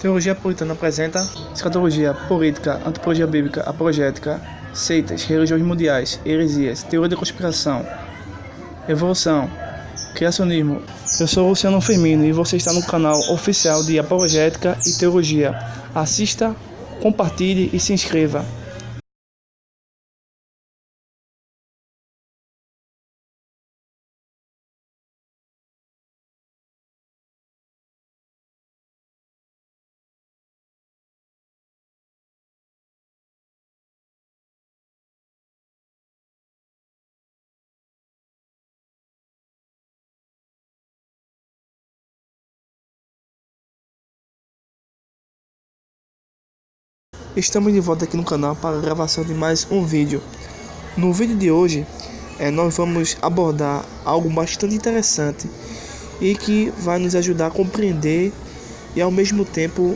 Teologia puritana apresenta escatologia, política, antropologia bíblica, apologética, seitas, religiões mundiais, heresias, teoria da conspiração, evolução, criacionismo. Eu sou Luciano Firmino e você está no canal oficial de Apologética e Teologia. Assista, compartilhe e se inscreva. Estamos de volta aqui no canal para a gravação de mais um vídeo. No vídeo de hoje, nós vamos abordar algo bastante interessante e que vai nos ajudar a compreender e ao mesmo tempo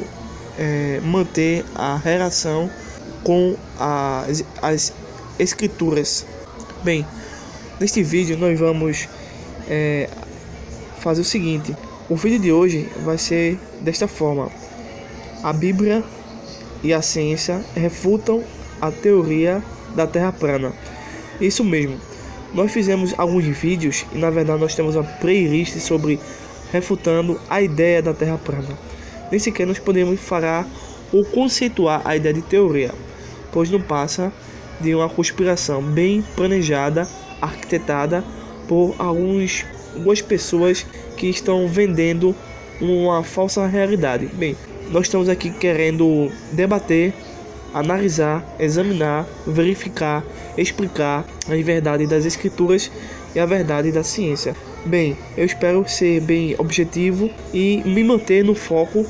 manter a relação com as escrituras. Bem, neste vídeo nós vamos fazer o seguinte. O vídeo de hoje vai ser desta forma: a Bíblia e a ciência refutam a teoria da Terra plana. Isso mesmo, nós fizemos alguns vídeos e na verdade nós temos uma playlist sobre refutando a ideia da Terra plana. Nesse que nós podemos falar ou conceituar a ideia de teoria, pois não passa de uma conspiração bem planejada, arquitetada por algumas pessoas que estão vendendo uma falsa realidade. Bem, nós estamos aqui querendo debater, analisar, examinar, verificar, explicar a verdade das escrituras e a verdade da ciência. Bem, eu espero ser bem objetivo e me manter no foco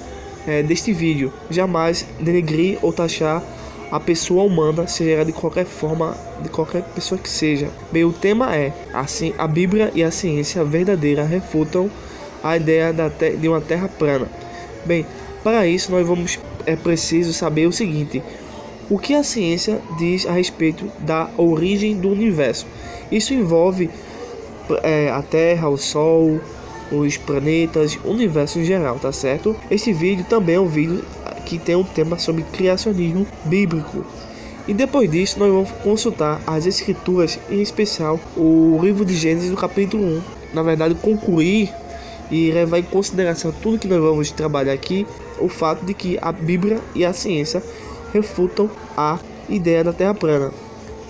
deste vídeo. Jamais denegrir ou taxar a pessoa humana, seja ela de qualquer forma, de qualquer pessoa que seja. Bem, o tema é assim: a Bíblia e a ciência verdadeira refutam a ideia de uma terra plana. Bem, para isso nós é preciso saber o seguinte: o que a ciência diz a respeito da origem do universo. Isso envolve a Terra, o Sol, os planetas, o universo em geral, tá certo? Este vídeo também é um vídeo que tem um tema sobre criacionismo bíblico. E depois disso nós vamos consultar as escrituras, em especial o livro de Gênesis no capítulo 1. Na verdade, concluir e levar em consideração tudo que nós vamos trabalhar aqui, o fato de que a Bíblia e a ciência refutam a ideia da Terra plana.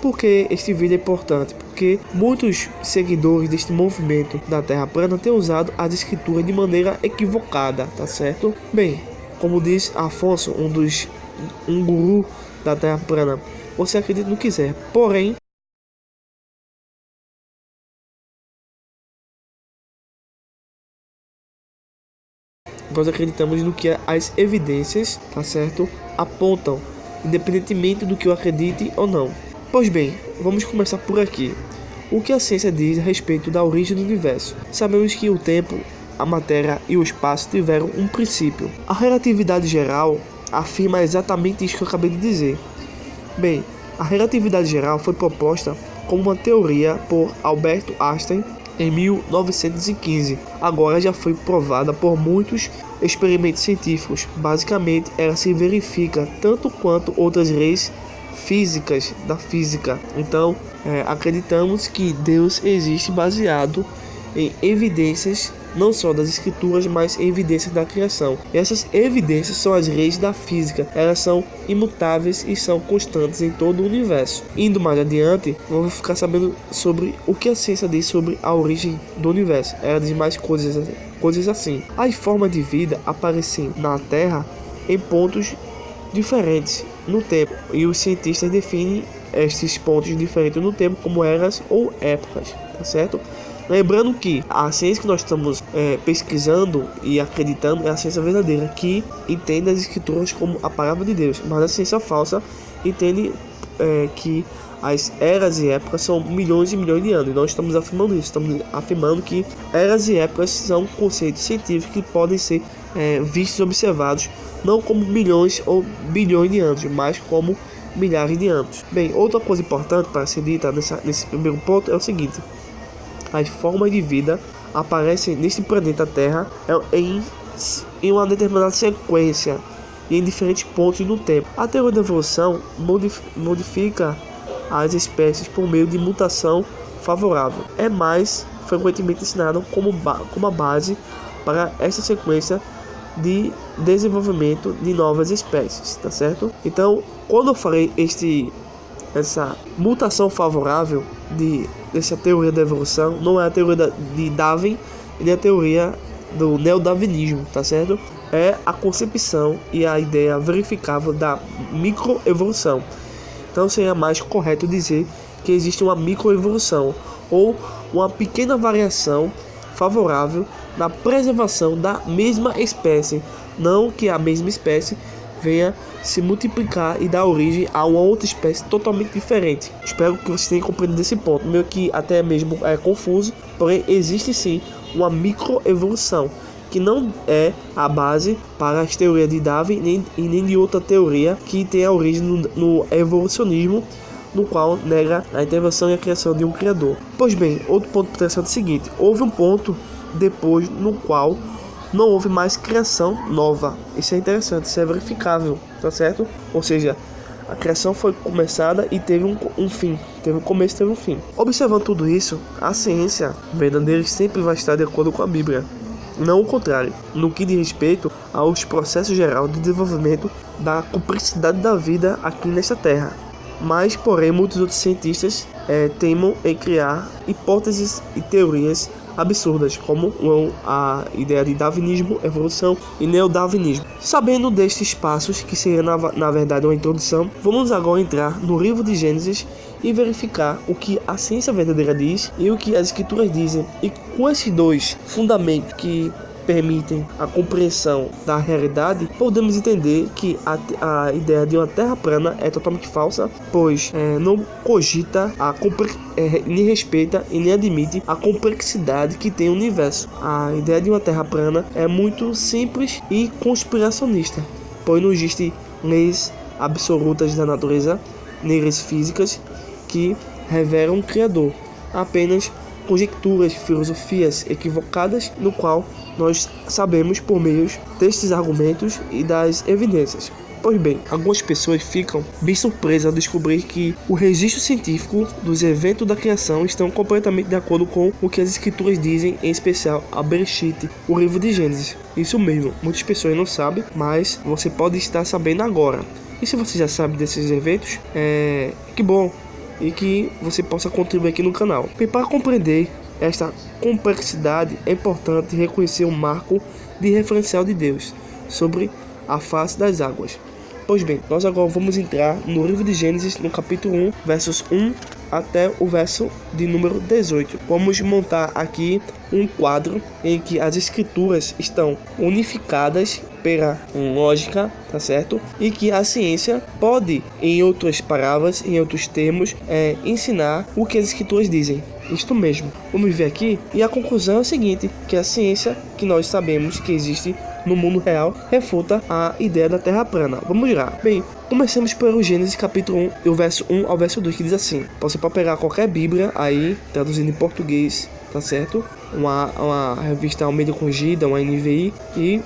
Por que este vídeo é importante? Porque muitos seguidores deste movimento da Terra plana têm usado as escrituras de maneira equivocada, tá certo? Bem, como diz Afonso, um guru da Terra plana, você acredita no que quiser, porém nós acreditamos no que as evidências, tá certo, apontam, independentemente do que eu acredite ou não. Pois bem, vamos começar por aqui. O que a ciência diz a respeito da origem do universo? Sabemos que o tempo, a matéria e o espaço tiveram um princípio. A relatividade geral afirma exatamente isso que eu acabei de dizer. Bem, a relatividade geral foi proposta como uma teoria por Albert Einstein em 1915. Agora já foi provada por muitos experimentos científicos. Basicamente, ela se verifica tanto quanto outras leis físicas da física. Então, acreditamos que Deus existe baseado em evidências não só das escrituras, mas evidências da criação. E essas evidências são as leis da física. Elas são imutáveis e são constantes em todo o universo. Indo mais adiante, vamos ficar sabendo sobre o que a ciência diz sobre a origem do universo. Ela diz mais coisas assim: as formas de vida aparecem na Terra em pontos diferentes no tempo, e os cientistas definem esses pontos diferentes no tempo como eras ou épocas, tá certo? Lembrando que a ciência que nós estamos pesquisando e acreditando é a ciência verdadeira, que entende as escrituras como a palavra de Deus, mas a ciência falsa entende que as eras e épocas são milhões e milhões de anos. E nós estamos afirmando isso, estamos afirmando que eras e épocas são conceitos científicos que podem ser vistos e observados não como milhões ou bilhões de anos, mas como milhares de anos. Bem, outra coisa importante para ser dita nesse primeiro ponto é o seguinte: as formas de vida aparecem neste planeta Terra em uma determinada sequência. e em diferentes pontos do tempo. A teoria da evolução modifica as espécies por meio de mutação favorável. É mais frequentemente ensinado como a base para essa sequência de desenvolvimento de novas espécies, tá certo? Então, quando eu falei essa mutação favorável dessa teoria da evolução, não é a teoria de Darwin, nem a teoria do neodarwinismo, tá certo? É a concepção e a ideia verificável da microevolução. Então seria mais correto dizer que existe uma microevolução ou uma pequena variação favorável na preservação da mesma espécie, não que a mesma espécie venha se multiplicar e dar origem a uma outra espécie totalmente diferente. Espero que vocês tenham compreendido esse ponto, meio que até mesmo é confuso, porém existe sim uma microevolução, que não é a base para as teorias de Darwin nem de outra teoria que tem a origem no evolucionismo, no qual nega a intervenção e a criação de um criador. Pois bem, outro ponto interessante é o seguinte: houve um ponto depois no qual não houve mais criação nova. Isso é interessante, isso é verificável, tá certo? Ou seja, a criação foi começada e teve um fim. Teve um começo e teve um fim. Observando tudo isso, a ciência verdadeira sempre vai estar de acordo com a Bíblia. Não o contrário, no que diz respeito aos processos gerais de desenvolvimento da complexidade da vida aqui nesta Terra. Mas, porém, muitos outros cientistas teimam em criar hipóteses e teorias absurdas, como a ideia de darwinismo, evolução e neodarwinismo. Sabendo destes passos, que seria na verdade uma introdução, vamos agora entrar no livro de Gênesis e verificar o que a ciência verdadeira diz e o que as escrituras dizem. E com esses dois fundamentos que permitem a compreensão da realidade, podemos entender que a ideia de uma terra plana é totalmente falsa, pois não cogita, nem respeita e nem admite a complexidade que tem o universo. A ideia de uma terra plana é muito simples e conspiracionista, pois não existem leis absolutas da natureza, nem leis físicas que revelam um criador, apenas conjecturas, filosofias equivocadas, no qual nós sabemos por meio destes argumentos e das evidências. Pois bem, algumas pessoas ficam bem surpresas ao descobrir que o registro científico dos eventos da criação estão completamente de acordo com o que as escrituras dizem, em especial a Bereshit, o livro de Gênesis. Isso mesmo, muitas pessoas não sabem, mas você pode estar sabendo agora. E se você já sabe desses eventos, que bom! E que você possa contribuir aqui no canal. E para compreender esta complexidade, é importante reconhecer um marco de referencial de Deus sobre a face das águas. Pois bem, nós agora vamos entrar no livro de Gênesis, no capítulo 1, versos 1 até o verso de número 18. Vamos montar aqui um quadro em que as escrituras estão unificadas pela lógica, tá certo? E que a ciência pode, em outras palavras, em outros termos, ensinar o que as escrituras dizem. Isto mesmo. Vamos ver aqui, e a conclusão é o seguinte, que a ciência que nós sabemos que existe no mundo real refuta a ideia da Terra plana. Vamos lá. Bem, comecemos pelo Gênesis capítulo 1, do verso 1 ao verso 2, que diz assim: você pode pegar qualquer Bíblia aí, traduzindo em português, tá certo? Uma revista Almeida Corrigida, uma NVI, e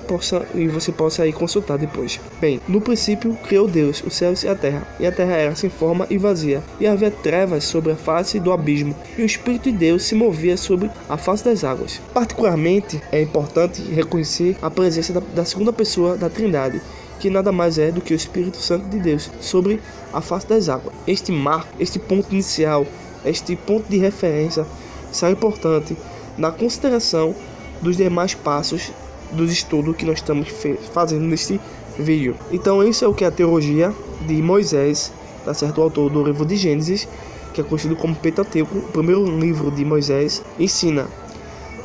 você possa aí consultar depois. Bem, no princípio criou Deus os céus e a terra era sem forma e vazia, e havia trevas sobre a face do abismo, e o Espírito de Deus se movia sobre a face das águas. Particularmente, é importante reconhecer a presença da segunda pessoa da Trindade, que nada mais é do que o Espírito Santo de Deus sobre a face das águas. Este marco, este ponto inicial, este ponto de referência será importante na consideração dos demais passos do estudo que nós estamos fazendo neste vídeo. Então isso é o que a teologia de Moisés, tá certo? O autor do livro de Gênesis, que é conhecido como Pentateuco, o primeiro livro de Moisés, ensina.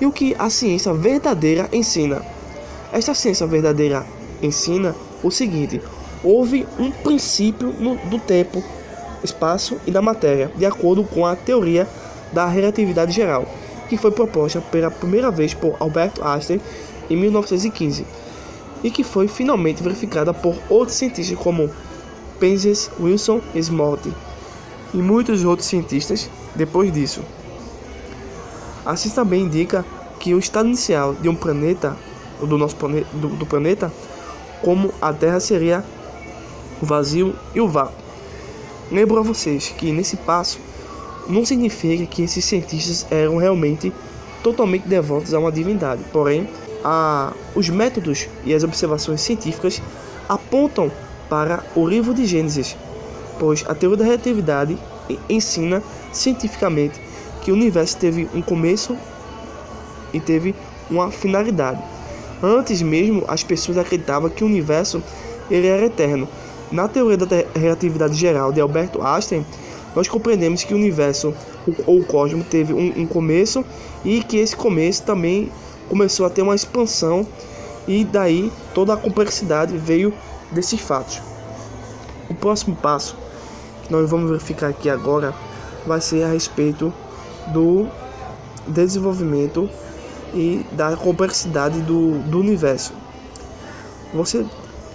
E o que a ciência verdadeira ensina? Esta ciência verdadeira ensina o seguinte: houve um princípio do tempo, espaço e da matéria, de acordo com a teoria da relatividade geral, que foi proposta pela primeira vez por Albert Einstein em 1915 e que foi finalmente verificada por outros cientistas como Penzias, Wilson e Smolt e muitos outros cientistas depois disso. Assim também indica que o estado inicial de um planeta, do nosso planeta, do planeta, como a Terra seria o vazio e o vácuo. Lembro a vocês que nesse passo não significa que esses cientistas eram realmente totalmente devotos a uma divindade, porém, os métodos e as observações científicas apontam para o livro de Gênesis, pois a teoria da relatividade ensina cientificamente que o universo teve um começo e teve uma finalidade. Antes mesmo, as pessoas acreditavam que o universo ele era eterno. Na teoria da relatividade geral de Albert Einstein, nós compreendemos que o universo ou o cosmos teve um começo e que esse começo também começou a ter uma expansão, e daí toda a complexidade veio desses fatos. O próximo passo que nós vamos verificar aqui agora vai ser a respeito do desenvolvimento e da complexidade do universo. Você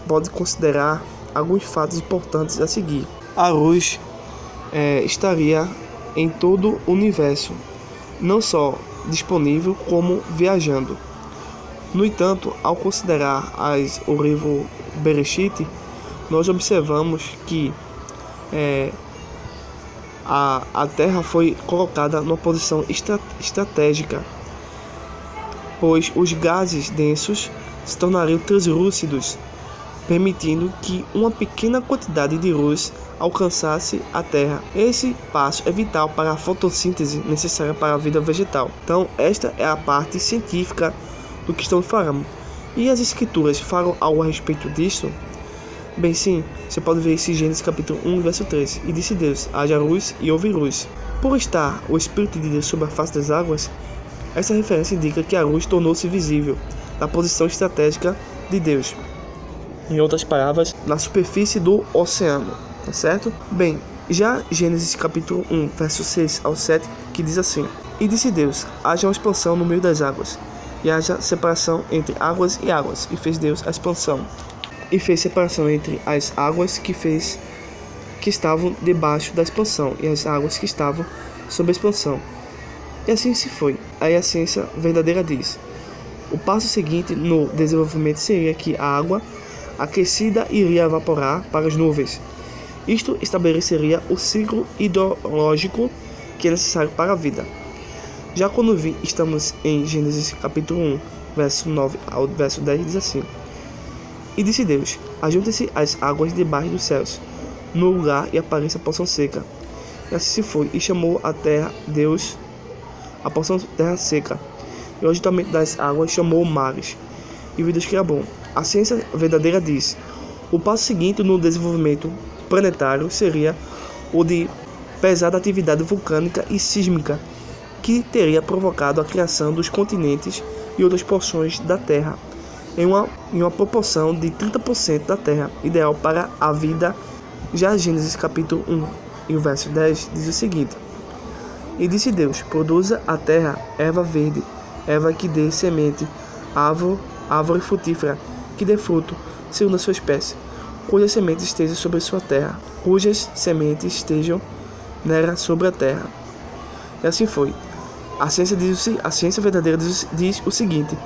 pode considerar alguns fatos importantes a seguir. A luz estaria em todo o universo, não só disponível como viajando. No entanto, ao considerar o livro Bereshit, nós observamos que a Terra foi colocada numa posição estratégica, pois os gases densos se tornariam translúcidos, permitindo que uma pequena quantidade de luz alcançasse a Terra. Esse passo é vital para a fotossíntese necessária para a vida vegetal. Então, esta é a parte científica do que estamos falando. E as escrituras falam algo a respeito disso? Bem, sim, você pode ver esse Gênesis capítulo 1, verso 3. E disse Deus: haja luz e houve luz. Por estar o Espírito de Deus sobre a face das águas, essa referência indica que a luz tornou-se visível na posição estratégica de Deus. Em outras palavras, na superfície do oceano, tá certo? Bem, já Gênesis capítulo 1, verso 6 ao 7, que diz assim: e disse Deus: haja uma expansão no meio das águas, e haja separação entre águas e águas. E fez Deus a expansão. E fez separação entre as águas que estavam debaixo da expansão e as águas que estavam sob a expansão. E assim se foi. Aí a ciência verdadeira diz: o passo seguinte no desenvolvimento seria que a água aquecida iria evaporar para as nuvens. Isto estabeleceria o ciclo hidrológico que é necessário para a vida. Já quando estamos em Gênesis capítulo 1, verso 9 ao verso 10, diz assim: e disse Deus: ajuntem-se as águas debaixo dos céus, no lugar, e apareça a porção seca. E assim se foi, e chamou a terra Deus a porção terra seca, e o ajuntamento das águas chamou mares. E viu Deus que era bom. A ciência verdadeira diz: o passo seguinte no desenvolvimento planetário seria o de pesada atividade vulcânica e sísmica, que teria provocado a criação dos continentes e outras porções da Terra, em uma proporção de 30% da Terra, ideal para a vida. Já Gênesis capítulo 1 e o verso 10 diz o seguinte: e disse Deus: produza a terra erva verde, erva que dê semente, árvore frutífera, que dê fruto, segundo a sua espécie, cujas sementes estejam sobre a sua terra, cujas sementes estejam nela sobre a terra. E assim foi. A ciência verdadeira diz o seguinte: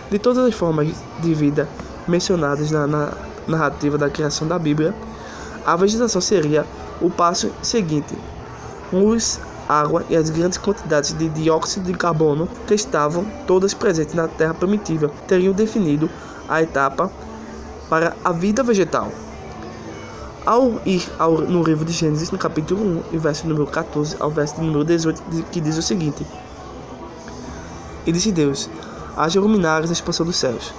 de todas as formas de vida mencionadas na narrativa da criação da Bíblia, a vegetação seria o passo seguinte. Luz, água e as grandes quantidades de dióxido de carbono que estavam todas presentes na Terra primitiva teriam definido a etapa para a vida vegetal. Ao ir no livro de Gênesis, no capítulo 1, e verso número 14 ao verso número 18, que diz o seguinte: e disse Deus: haja luminares na expansão dos céus,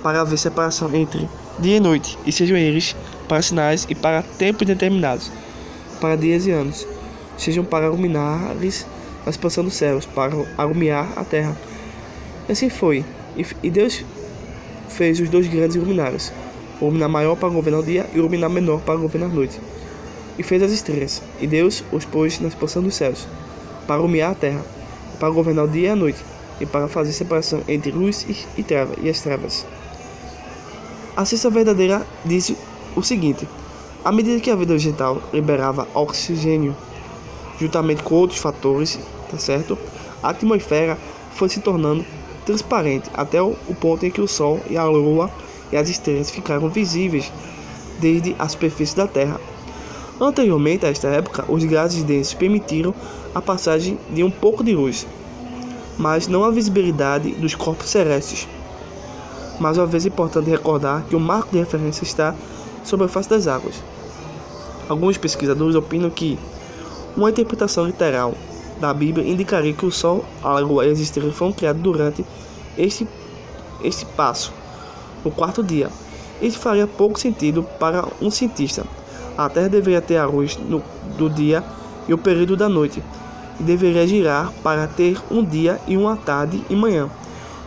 para haver separação entre dia e noite, e sejam eles para sinais e para tempos determinados, para dias e anos, sejam para luminares na expansão dos céus, para alumiar a terra. E assim foi. E Deus fez os dois grandes luminares, o luminar maior para governar o dia e o luminar menor para governar a noite. E fez as estrelas, e Deus os pôs na expansão dos céus, para alumiar a terra, para governar o dia e a noite, e para fazer separação entre luz e as trevas. A ciência verdadeira diz o seguinte: à medida que a vida vegetal liberava oxigênio, juntamente com outros fatores, tá certo? A atmosfera foi se tornando transparente até o ponto em que o Sol e a Lua e as estrelas ficaram visíveis desde a superfície da Terra. Anteriormente a esta época, os gases densos permitiram a passagem de um pouco de luz, mas não a visibilidade dos corpos celestes. Mais uma vez é importante recordar que o marco de referência está sobre a face das águas. Alguns pesquisadores opinam que uma interpretação literal da Bíblia indicaria que o Sol, a Lua e as estrelas foram criados durante este passo, no quarto dia. Isso faria pouco sentido para um cientista. A Terra deveria ter a luz do dia e o período da noite, e deveria girar para ter um dia e uma tarde e manhã.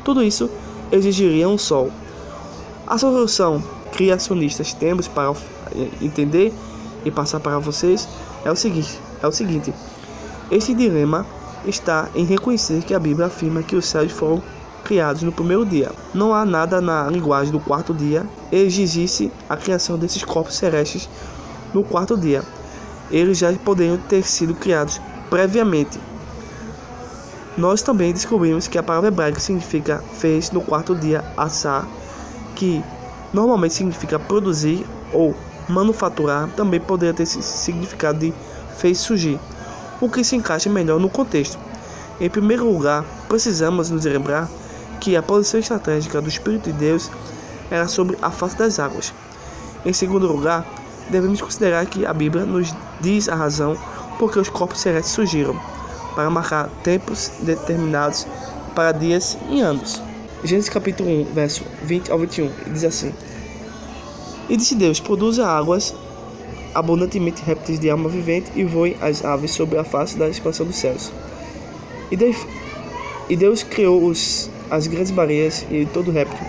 Tudo isso exigiria um Sol. A solução criacionista que temos para entender e passar para vocês é o seguinte. Este dilema está em reconhecer que a Bíblia afirma que os céus foram criados no primeiro dia. Não há nada na linguagem do quarto dia que exigisse a criação desses corpos celestes no quarto dia. Eles já poderiam ter sido criados previamente. Nós também descobrimos que a palavra hebraica significa fez no quarto dia, assar, que normalmente significa produzir ou manufaturar, também poderia ter esse significado de fez surgir, o que se encaixa melhor no contexto. Em primeiro lugar, precisamos nos lembrar que a posição estratégica do Espírito de Deus era sobre a face das águas. Em segundo lugar, devemos considerar que a Bíblia nos diz a razão por que os corpos celestes surgiram, para marcar tempos determinados para dias e anos. Gênesis capítulo 1, verso 20 ao 21, diz assim: E disse Deus, produza águas abundantemente répteis de alma vivente e voem as aves sobre a face da expansão dos céus. E Deus criou as grandes baleias e todo réptil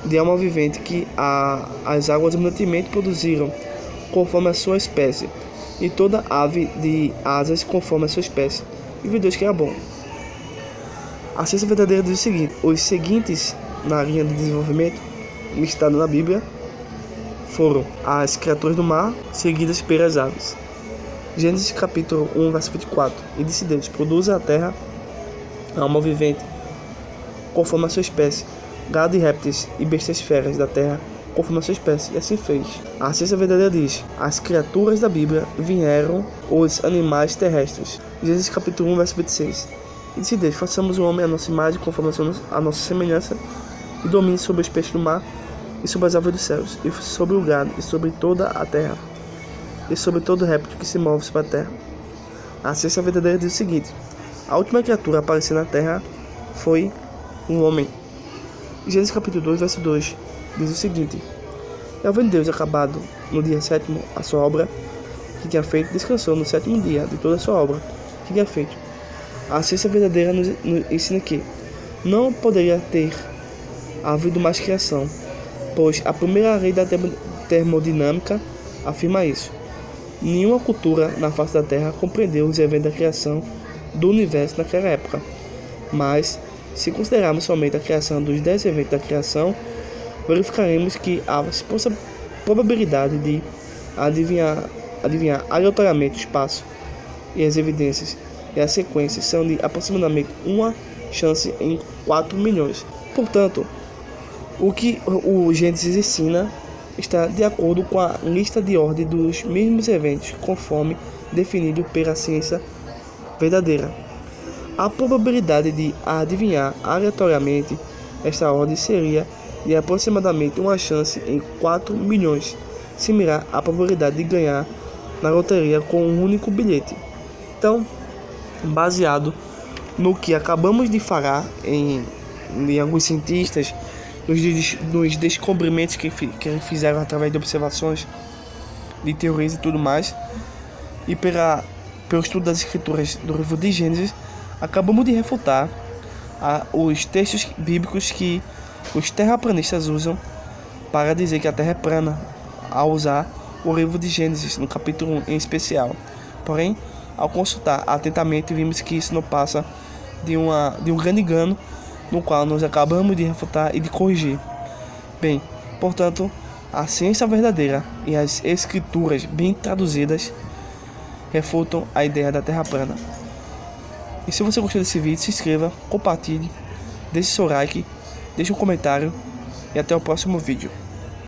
de alma vivente que as águas abundantemente produziram conforme a sua espécie, e toda ave de asas conforme a sua espécie. E viu Deus que era bom. A ciência verdadeira diz o seguinte: os seguintes na linha de desenvolvimento listado na Bíblia foram as criaturas do mar, seguidas pelas aves. Gênesis capítulo 1, verso 24. E disse Deus, produza a terra alma vivente, conforme a sua espécie, gado e répteis e bestas feras da terra, conforme a sua espécie. E assim fez. A ciência verdadeira diz, as criaturas da Bíblia vieram os animais terrestres. Gênesis capítulo 1, verso 26. E disse Deus, façamos o homem à nossa imagem, conforme a nossa semelhança, e domine sobre os peixes do mar, e sobre as aves dos céus, e sobre o gado, e sobre toda a terra, e sobre todo réptil que se move sobre a terra. A ciência verdadeira diz o seguinte: a última criatura a aparecer na terra foi um homem. Gênesis capítulo 2, verso 2, diz o seguinte: E havendo Deus acabado no dia sétimo a sua obra que tinha feito, descansou no sétimo dia de toda a sua obra que tinha feito. A ciência verdadeira nos ensina que não poderia ter havido mais criação, pois a primeira lei da termodinâmica afirma isso. Nenhuma cultura na face da Terra compreendeu os eventos da criação do universo naquela época. Mas, se considerarmos somente a criação dos 10 eventos da criação, verificaremos que há probabilidade de adivinhar aleatoriamente o espaço, e as evidências e as sequências são de aproximadamente uma chance em 4 milhões. Portanto, o que o Gênesis ensina está de acordo com a lista de ordem dos mesmos eventos, conforme definido pela ciência verdadeira. A probabilidade de adivinhar aleatoriamente esta ordem seria de aproximadamente uma chance em 4 milhões, similar à probabilidade de ganhar na loteria com um único bilhete. Então, baseado no que acabamos de falar em alguns cientistas, nos descobrimentos que fizeram através de observações, de teorias e tudo mais, e pelo estudo das escrituras do livro de Gênesis, acabamos de refutar os textos bíblicos que os terraplanistas usam para dizer que a Terra é plana, ao usar o livro de Gênesis, no capítulo 1 em especial. Porém, ao consultar atentamente, vimos que isso não passa de um grande engano, no qual nós acabamos de refutar e de corrigir. Bem, portanto, a ciência verdadeira e as escrituras bem traduzidas refutam a ideia da Terra plana. E se você gostou desse vídeo, se inscreva, compartilhe, deixe seu like, deixe um comentário e até o próximo vídeo.